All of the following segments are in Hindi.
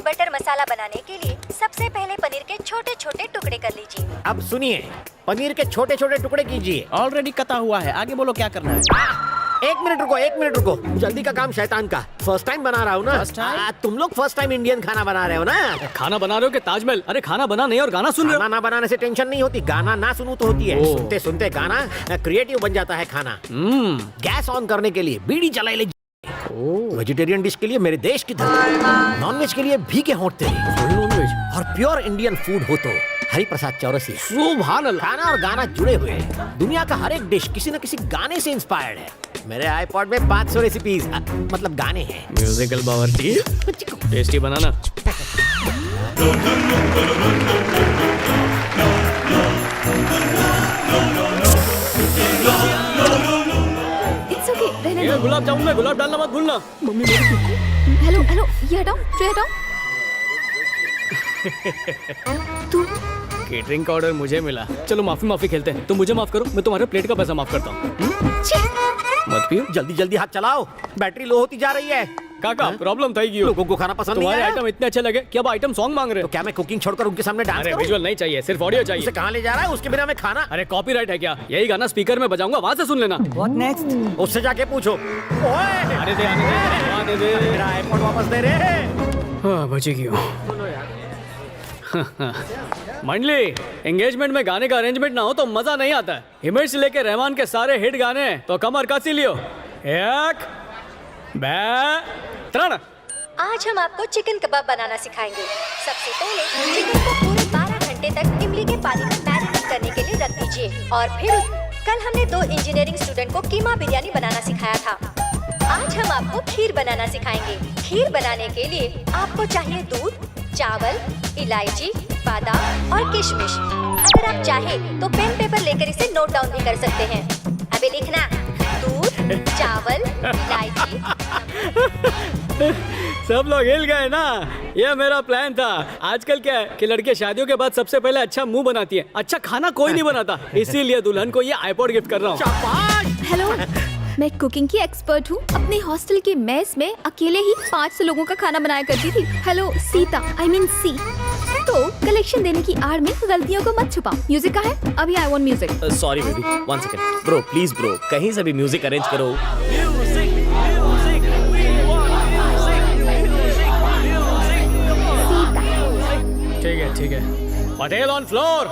बटर मसाला बनाने के लिए सबसे पहले पनीर के छोटे छोटे टुकड़े कर लीजिए। अब सुनिए, पनीर के छोटे छोटे टुकड़े कीजिए। ऑलरेडी कटा हुआ है, आगे बोलो क्या करना है। एक मिनट रुको, जल्दी का काम शैतान का। फर्स्ट टाइम बना रहा हूँ ना। First time? तुम लोग फर्स्ट टाइम इंडियन खाना बना रहे हो ना। खाना बना रहे हो कि ताजमहल? अरे खाना बना नहीं और गाना सुन रहे खाना ना बनाने से टेंशन नहीं होती, गाना ना सुनूं तो होती है। ओह। सुनते सुनते गाना क्रिएटिव बन जाता है खाना। हो। गैस ऑन करने के लिए बीड़ी जला ले। वेजिटेरियन डिश के लिए मेरे देश की धरती, नॉनवेज के लिए भीगे होंठ तेरे, और प्योर इंडियन फूड हो तो हरि प्रसाद चौरसिया। सुभान अल्लाह। खाना और गाना जुड़े हुए हैं। दुनिया का हर एक डिश किसी न किसी गाने से इंस्पायर्ड है। मेरे आईपॉड में 500 रेसिपीज मतलब गाने हैं। म्यूजिकल बावर्ची, टेस्टी बनाना। इट्स ओके, रहने ये दो। गुलाब जामुन में गुलाब डालना मत भूलना। हेलो हेलो, ये हटाओ, ट्रे हटाओ। तू केटरिंग का ऑर्डर मुझे मिला। चलो माफी खेलते हैं। तुम मुझे माफ करो, मैं तुम्हारे प्लेट का पैसा माफ करता हूँ। छी, मत पियो। जल्दी जल्दी हाथ चलाओ, बैटरी लो होती जा रही है। काका प्रॉब्लम था कि लोगों को खाना पसंद नहीं तुम्हारे आया। आइटम इतने अच्छे लगे कि अब आइटम सॉन्ग मांग रहे तो हो। क्या मैं कुकिंग छोड़कर उनके सामने डांस अरे करूं? विजुअल नहीं चाहिए, सिर्फ ऑडियो उसे चाहिए। कहाँ ले जा रहा है? उसके बिना मैं खाना। अरे कॉपीराइट है क्या? यही गाना स्पीकर में बजाऊंगा, वहां से सुन लेना। What next? उससे जाके पूछो। ओए, आने दे आने दे। मेरा आईपॉड वापस दे रे। हाँ बची क्यों? मंडली, एंगेजमेंट में गाने का अरेंजमेंट ना हो तो मजा नहीं आता है। हिमेश से लेके रहमान के सारे हिट गाने तो कमर कसी लियो। एक बे त्रण। आज हम आपको चिकन कबाब बनाना सिखाएंगे। सबसे पहले चिकन को पूरे 12 घंटे तक इमली के पानी में मैरिनेट करने के लिए रख दीजिए। और फिर कल हमने 2 इंजीनियरिंग स्टूडेंट को कीमा बिरयानी बनाना सिखाया था। आज हम आपको खीर बनाना सिखाएंगे। खीर बनाने के लिए आपको चाहिए दूध, चावल, इलायची, बादाम और किशमिश। अगर आप चाहे तो पेन पेपर लेकर इसे नोट डाउन भी कर सकते हैं। अबे लिखना, दूध, चावल, इलायची। सब लोग हिल गए ना? ये मेरा प्लान था। आजकल क्या है कि लड़के शादियों के बाद सबसे पहले अच्छा मुंह बनाती है, अच्छा खाना कोई नहीं बनाता। इसीलिए दुल्हन को ये आईपॉड गिफ्ट कर रहा हूँ। शाबाश। हेलो, मैं कुकिंग की एक्सपर्ट हूँ। अपने हॉस्टल के मेस में अकेले ही 500 लोगों का खाना बनाया करती थी। हेलो सीता, आई मीन सी। तो कलेक्शन देने की आड़ में गलतियों को मत छुपाओ। म्यूजिक का है? अभी I want music. Sorry baby, 1 second. Bro please bro, कहीं से भी म्यूजिक अरेंज करो। ठीक है। Patel on floor.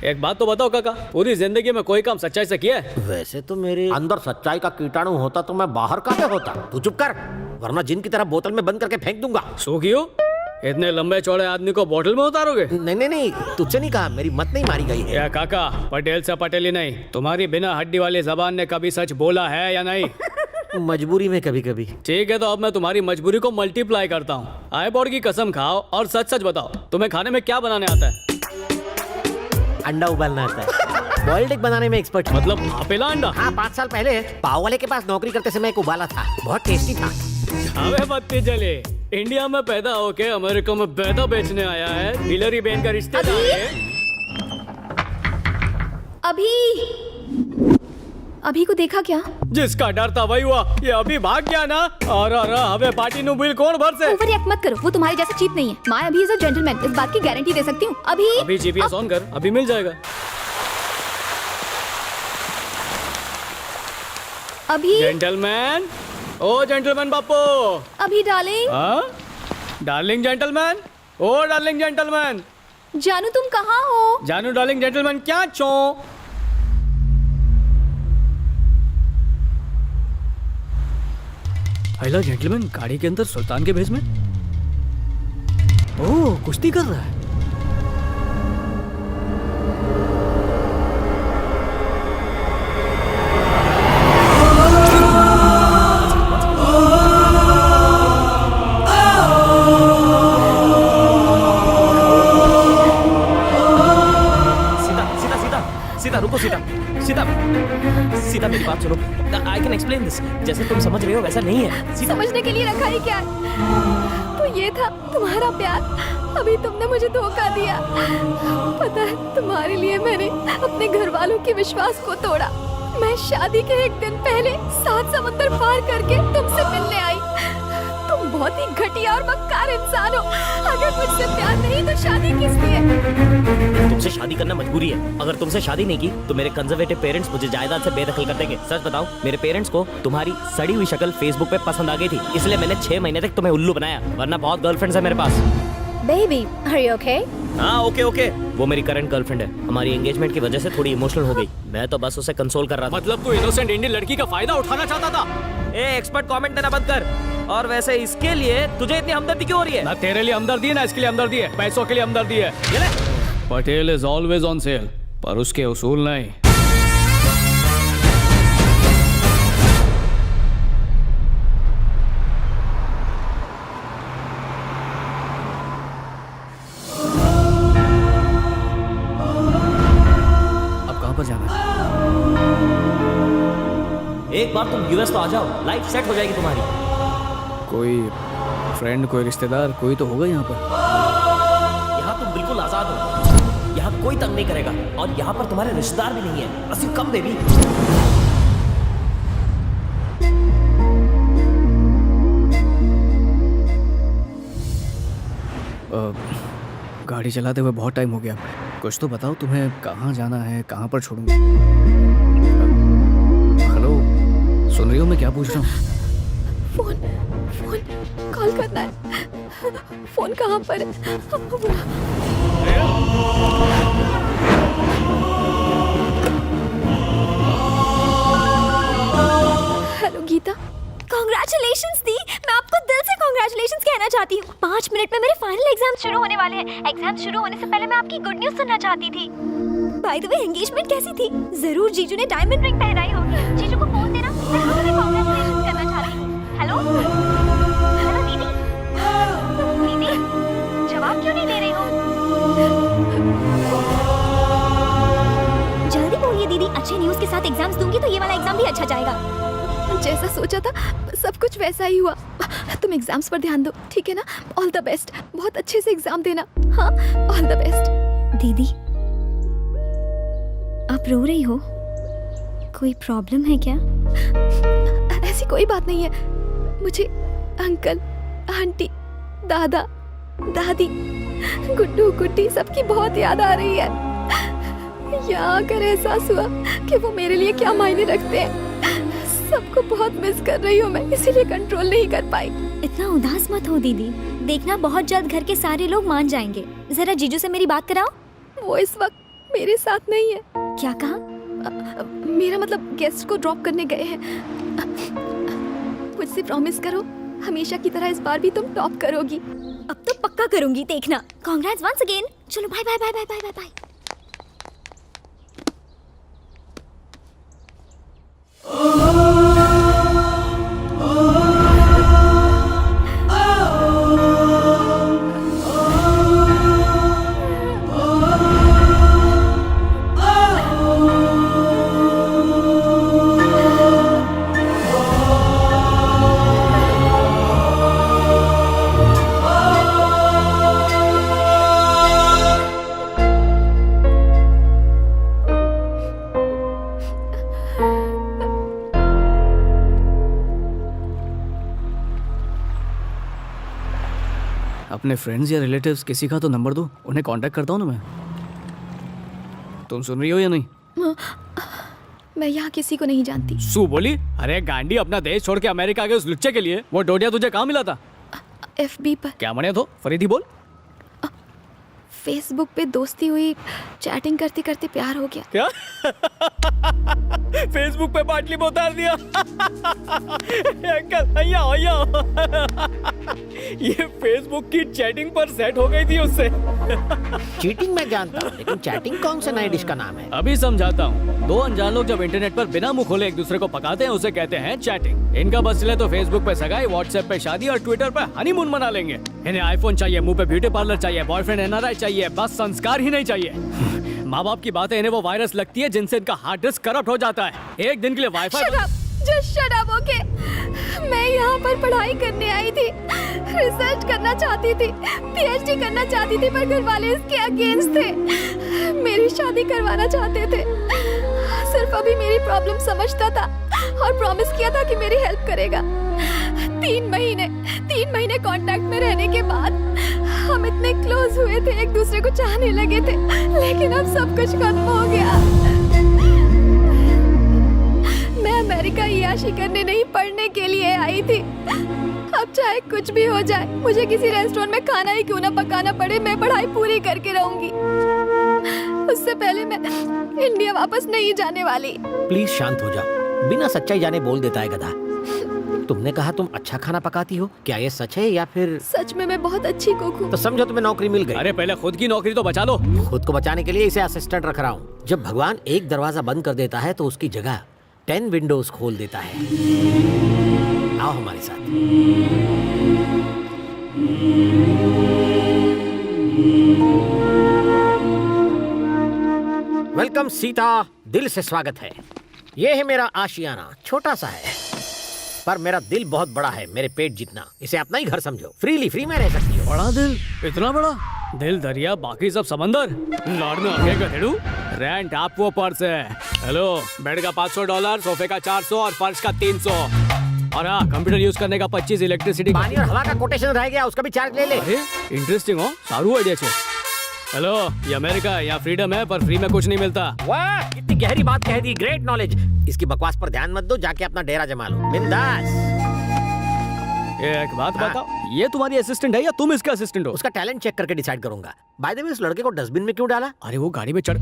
एक बात तो बताओ काका, पूरी जिंदगी में कोई काम सच्चाई से किया है? वैसे तो मेरे अंदर सच्चाई का कीटाणु होता तो मैं बाहर काहे होता। तू चुप कर, वरना जिन की तरह बोतल में बंद करके फेंक दूंगा। सो क्यों? इतने लंबे चौड़े आदमी को बोतल में उतारोगे? नहीं, तुझसे नहीं कहा, मेरी मत नहीं मारी गई है। या काका, पटेल से पटेल ही नहीं, तुम्हारी बिना हड्डी वाली जबान ने कभी सच बोला है या नहीं? मजबूरी में कभी कभी। ठीक है, तो अब मैं तुम्हारी मजबूरी को मल्टीप्लाई करता हूँ। आईपॉड की कसम खाओ और सच सच बताओ, तुम्हें खाने में क्या बनाने आता है? अंडा उबालना आता है। बॉइल्ड एग बनाने में एक्सपर्ट। मतलब भापेला अंडा? हाँ, 5 साल पहले पाव वाले के पास नौकरी करते समय एक उबाला था, बहुत टेस्टी था। अबे बत्ती जले, इंडिया में पैदा होके अमेरिका में बैदा बेचने आया है। हिलरी बेन का रिश्तेदार है। अभी को देखा क्या? जिसका डर था वही हुआ। ये अभी भाग गया ना? और हमें पार्टी नु बिल कौन भर से? ओवर रिएक्ट मत करो, वो तुम्हारे जैसा चीप नहीं है। मैं अभी इज अ जेंटलमैन, इस बात की गारंटी दे सकती हूँ। अभी जीपीएस ऑन कर, अभी मिल जाएगा। अभी जेंटलमैन, ओ जेंटलमैन बापू। अभी डार्लिंग। हाँ? डार्लिंग जेंटलमैन, ओ डार्लिंग जेंटलमैन। जानू तुम कहाँ हो? जानू डार्लिंग जेंटलमैन क्या चो? हेलो जेंटलमैन, गाड़ी के अंदर सुल्तान के भेष में। ओह, कुश्ती कर रहा है। रुको सीता, सीता, सीता मेरी बात सुनो। I can explain this. जैसे तुम समझ रहे हो वैसा नहीं है सीता। समझने के लिए रखा ही क्या है? तो ये था तुम्हारा प्यार। अभी तुमने मुझे धोखा दिया। पता है तुम्हारे लिए मैंने अपने घर वालों के विश्वास को तोड़ा। मैं शादी के एक दिन पहले 7 समुंदर पार करके तुमसे मिलने आई। तुम बहुत ही घटिया और मक्कार इंसान हो। अगर मुझसे प्यार नहीं तो शादी किस लिए? तुमसे शादी करना मजबूरी है। अगर तुमसे शादी नहीं की तो मेरे कंजर्वेटिव पेरेंट्स मुझे जायदाद से बेदखल कर देंगे। सच बताओ, मेरे पेरेंट्स को तुम्हारी सड़ी हुई शक्ल फेसबुक पे पसंद आ गई थी, इसलिए मैंने 6 महीने तक तुम्हें उल्लू बनाया, वरना बहुत गर्लफ्रेंड्स है मेरे पास। Baby, are you okay? हाँ ओके ओके। वो मेरी करंट गर्लफ्रेंड है। हमारी एंगेजमेंट की वजह से थोड़ी इमोशनल हो गई। मैं तो बस उसे कंसोल कर रहा था। मतलब तू इनोसेंट इंडियन लड़की का फायदा उठाना चाहता था? ए एक्सपर्ट कमेंट देना बंद कर। और वैसे इसके लिए तुझे इतनी हमदर्दी क्यों हो रही है? ना तेरे लिए हमदर्दी है ना इसके लिए हमदर्दी है, पैसों के लिए हमदर्दी है। ये ले। Patel is always on sale, पर उसके उसूल नहीं। अब कहां पर जाना है? एक बार तुम यूएस तो आ जाओ, लाइफ सेट हो जाएगी तुम्हारी। कोई फ्रेंड, कोई रिश्तेदार, कोई तो होगा यहाँ पर। यहाँ तुम बिल्कुल आजाद हो। यहाँ कोई तंग नहीं करेगा और यहाँ पर तुम्हारे रिश्तेदार भी नहीं है। बस कम बेबी। गाड़ी चलाते हुए बहुत टाइम हो गया। कुछ तो बताओ, तुम्हें कहाँ जाना है, कहाँ पर छोड़ूं? हेलो, सुन रही हो मैं क्या पूछ रहा हूँ? फोन फोन कॉल करना है। फोन कहाँ पर है? हेलो गीता। Congratulations दी, मैं आपको दिल से congratulations कहना चाहती हूँ। 5 मिनट में मेरे फाइनल एग्जाम शुरू होने वाले हैं। एग्जाम शुरू होने से पहले मैं आपकी गुड न्यूज सुनना चाहती थी। बाय द वे, एंगेजमेंट कैसी थी? जरूर जीजू ने डायमंड रिंग पहनाई होगी। जीजू को फोन देना, मैं आपसे congratulations करना चाहती हूँ। हेलो हेलो दीदी, दीदी जवाब क्यों नहीं दे रही हो? जल्दी बोलिए दीदी। अच्छे न्यूज के साथ एग्जाम्स दूंगी तो ये वाला एग्जाम भी अच्छा जाएगा। जैसा सोचा था सब कुछ वैसा ही हुआ। तुम एग्जाम्स पर ध्यान दो, ठीक है ना? All the best. बहुत अच्छे से एग्जाम देना। हाँ, ऑल द बेस्ट। दीदी आप रो रही हो? कोई प्रॉब्लम है क्या? ऐसी कोई बात नहीं है। मुझे अंकल, आंटी, दादा, दादी, गुड्डू, गुड्डी सबकी बहुत याद आ रही है। यहाँ आकर एहसास हुआ कि वो मेरे लिए क्या मायने रखते हैं। सबको बहुत मिस कर रही हूँ मैं, इसीलिए कंट्रोल नहीं कर पाई। इतना उदास मत हो दीदी, देखना बहुत जल्द घर के सारे लोग मान जाएंगे। जरा जीजू से मेरी बात कराओ। वो इस वक्त मेरे साथ नहीं है। क्या कहा? मेरा मतलब गेस्ट को ड्रॉप करने गए हैं। मुझसे प्रॉमिस करो, हमेशा की तरह इस बार भी तुम टॉप करोगी। अब तो पक्का करूंगी, देखना। Congrats once again. चलो bye bye bye bye bye bye bye. अपने फ्रेंड्स या रिलेटिव्स किसी का तो नंबर दो, उन्हें कांटेक्ट करता हूँ ना मैं। तुम सुन रही हो या नहीं? मैं यहाँ किसी को नहीं जानती। सू बोली, अरे गांडी, अपना देश छोड़ के अमेरिका के उस लुच्चे के लिए वो डोडिया तुझे कहाँ मिला था? FB पर। क्या बने तो? फरीदी बोल। फेसबुक पे दोस्ती हुई, चैटिंग करते करते प्यार हो गया। क्या? फेसबुक पे बाटली में उतार दिया? अंकल ये फेसबुक की चैटिंग पर सेट हो गई थी उससे। चीटिंग मैं जानता हूँ, लेकिन चैटिंग कौन से नए डिश का नाम है? अभी समझाता हूँ। 2 अनजान लोग जब इंटरनेट पर बिना मुंह खोले एक दूसरे को पकाते हैं, उसे कहते हैं चैटिंग। इनका बस चले तो फेसबुक पे सगाई, व्हाट्सएप पे शादी और ट्विटर पे हनीमून मना लेंगे। इन्हें आईफोन चाहिए, मुंह पे ब्यूटी पार्लर चाहिए, बॉयफ्रेंड NRI चाहिए, बस संस्कार ही नहीं चाहिए। माँ बाप की बातें इन्हें वो वायरस लगती है जिनसे इनका हार्ड डिस्क करप्ट हो जाता है। एक दिन के लिए wifi shut up, just shut up, okay. मैं यहाँ पर पढ़ाई करने आई थी, रिसर्च करना चाहती थी, पीएचडी करना चाहती थी, पर घर वाले इसके अगेंस्ट थे। मेरी शादी करवाना चाहते थे। सिर्फ अभी मेरी प्रॉब्लम समझता था और प्रॉमिस किया था कि मेरी हेल्प करेगा। 3 महीने कांटेक्ट में रहने के बाद हम इतने क्लोज हुए थे, एक दूसरे को चाहने लगे थे, लेकिन अब सब कुछ खत्म हो गया। मैं अमेरिका याशी करने नहीं, पढ़ने के लिए आई थी। अब चाहे कुछ भी हो जाए, मुझे किसी रेस्टोरेंट में खाना ही क्यों ना पकाना पड़े, मैं पढ़ाई पूरी करके रहूंगी। उससे पहले मैं इंडिया वापस नहीं जाने वाली। प्लीज शांत हो जाओ, बिना सच्चाई जाने बोल देता है गधा। तुमने कहा तुम अच्छा खाना पकाती हो, क्या ये सच है या फिर? सच में मैं बहुत अच्छी कुक हूँ। तो समझो तुम्हें नौकरी मिल गई। अरे पहले खुद की नौकरी तो बचा लो। खुद को बचाने के लिए इसे असिस्टेंट रख रहा हूँ। जब भगवान एक दरवाजा बंद कर देता है तो उसकी जगह 10 विंडोज खोल देता है। आओ हमारे साथ। वेलकम सीता, दिल से स्वागत है। ये है मेरा आशियाना, छोटा सा है पर मेरा दिल बहुत बड़ा है, मेरे पेट जितना। इसे अपना ही घर समझो, फ्री में रह सकती हो। बड़ा दिल, इतना बड़ा दिल, दरिया बाकी सब समंदर। लॉर्ड में आगे गधेड़ू, रेंट आप वो पर्स है। हेलो, बेड का $500, सोफे का 400 और फर्श का 300। और हाँ, कंप्यूटर यूज करने का 25, इलेक्ट्रिसिटी पानी और हवा का कोटेशन रह गया, उसका भी चार्ज ले ले। अरे इंटरेस्टिंग हो, सारू आइडिया छे। हेलो, ये अमेरिका है, यहाँ फ्रीडम है पर फ्री में कुछ नहीं मिलता। वाह, कितनी गहरी बात कह दी, ग्रेट नॉलेज। इसकी बकवास पर ध्यान मत दो, जाके अपना डेरा जमा लो, बिंदास। एक बात बताओ, ये तुम्हारी असिस्टेंट है या तुम इसका असिस्टेंट हो? उसका टैलेंट चेक करके डिसाइड करूंगा। बाय द वे, उस लड़के को डस्टबिन में क्यों डाला? अरे वो गाड़ी में चढ़।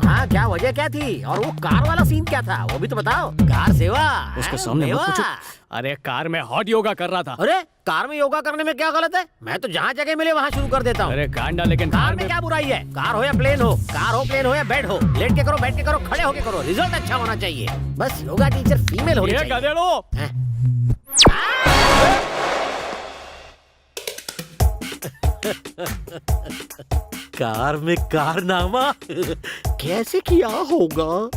हाँ, क्या वजह क्या थी? और वो कार वाला सीन क्या था, वो भी तो बताओ। कार सेवा उसके सामने मत पूछो। अरे कार में हॉट योगा कर रहा था। अरे कार में योगा करने में क्या गलत है? मैं तो जहाँ जगह मिले वहाँ शुरू कर देता हूँ। अरे गांडा, लेकिन कार में क्या बुराई है? कार हो या प्लेन हो, कार हो प्लेन हो या बेड हो, लेट के करो, बैठ के करो, खड़े होके करो, रिजल्ट अच्छा होना चाहिए। बस योगा टीचर फीमेल होनी चाहिए। गधेड़ो, कार में कारनामा कैसे किया होगा?